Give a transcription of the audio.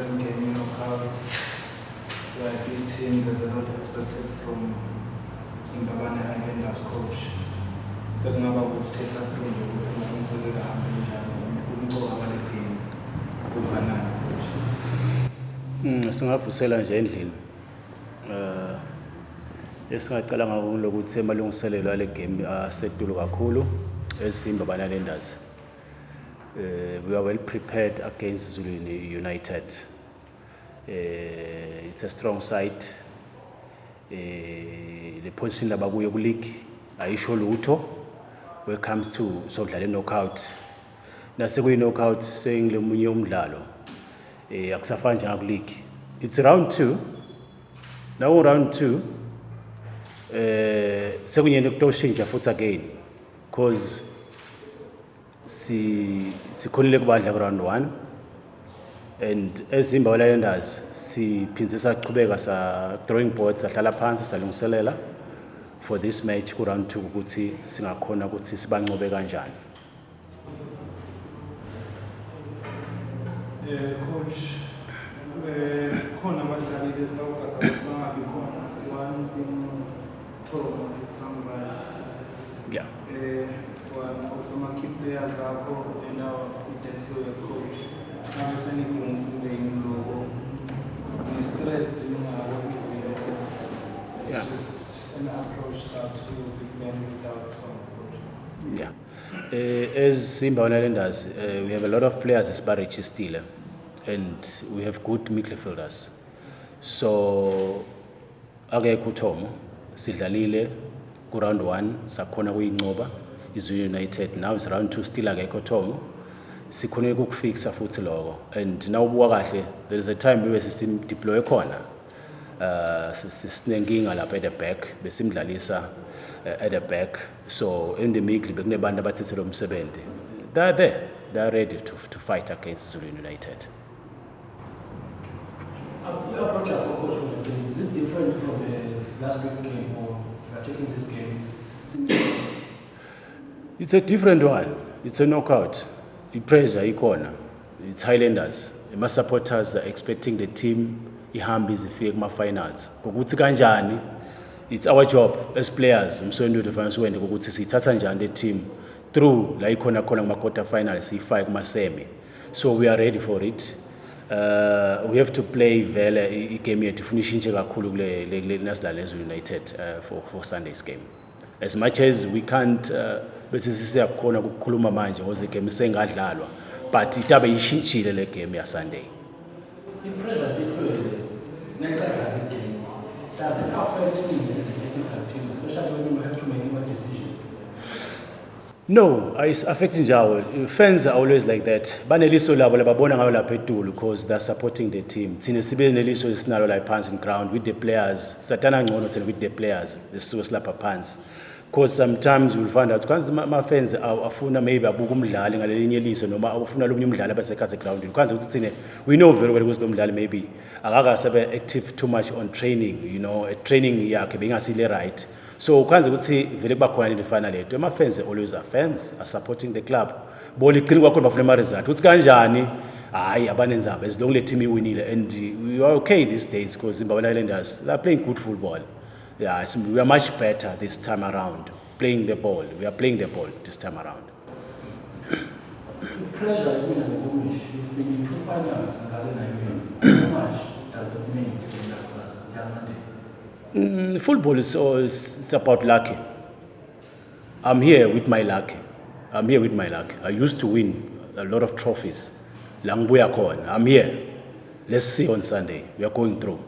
different game, you know how we are a big team. There's a lot expected from Mbabane Highlanders coach. So now we'll take that through the consider the game. Singavusela nje endlini esingacala ngakho ukuthi emalungiselelo ale game asetulu kakhulu ezimbabane Highlanders. We are well prepared against Zulu United. It's a strong side. The position labakuyo ku league ayisho lutho when it comes to sokudlala knockout. Nase kuyi knockout sengile munye umdlalo akusafani njengako league. It's round 2. Now round 2 sekunyene kutoshintsha futhi again because sikhonile kubadla ku round 1 and eZimbabwe Highlanders siphindze saqhubeka sa drawing board sahlala phansi salungiselela for this match ku round 2 ukuthi singakhona ukuthi sibancobe kanjani. Coach, khona abadlali besawukhatha ukuthi bangabi khona one in Toronto from right. Yeah. One of my key players akho and now intensive coach. Now sending things in the logo. He's stressed in our it's just an approach to big men without coach. Yeah. As Zimbabwe Highlanders, we have a lot of players as Barrich still, and we have good midfielders. So, ake kuThomo sidlalile ku round 1 sakhona kuyinqoba iZulu United. Now it's round 2 still ake kuThomo sikhona ukufixa futhi lokho, and now ubuka kahle there is a time we sim deploy khona sinenkinga lapha at the back besimdlalisa at the back. So in the middle bekunebantu abathethela umsebenzi. They are there. They are ready to fight against Zulu United. Your approach as a coach for the game, is it different from the last week game, or you are taking this game? It's a different one. It's a knockout. The pressure ikona. It's Highlanders. My supporters are expecting the team ihambe izifike kuma finals. Ukuthi kanjani? It's our job as players. Umsondo defense wende ukuthi sithatha njani the team through la ikhona kuma quarter finals sifike kuma semi. So we are ready for it. We have to play vele igame yethu finish nje kakhulu kule nasidlala eZulu United for Sunday's game. As much as we can't bese sisiyakhona ukukhuluma manje ngoba igame sengadlalwa, but itabe ishintshile le game ya Sunday. Impressure different next game. Does it affect you as a technical team, especially when you have to make more decisions? No, it's affecting Jawo. Fans are always like that. Baneliso labo lababona ngayo lapha eTulu because they're supporting the team. Thina sibe neliso esinalo la phansi in ground with the players. Satana ngcono thina with the players. Lesisuke silapha phansi. Because sometimes you'll find out because my fans afuna maybe abuka umdlali ngalelinye liso noma afuna lomnye umdlali abasekhaya ground. Kwanza ukuthi thina we know very well ukuthi lo mdlali maybe akakasabe active too much on training, you know, training yakhe bengasile right. So kwanza ukuthi vele kuba khona le final lethu. My fans always are fans, are supporting the club. Boli iqini kwakho bafuna ama result. Uthi kanjani? Hayi abanenzaba as long le team iwinile, and we are okay these days because Mbabane Highlanders they are playing good football. Yeah, we are much better this time around playing the ball. We are playing the ball this time around. The pressure you win and English, you've been in 2 finals in Ghana. How much does it mean in that Sunday? Football is it's about luck. I'm here with my luck. I used to win a lot of trophies. I'm here. Let's see on Sunday. We are going through.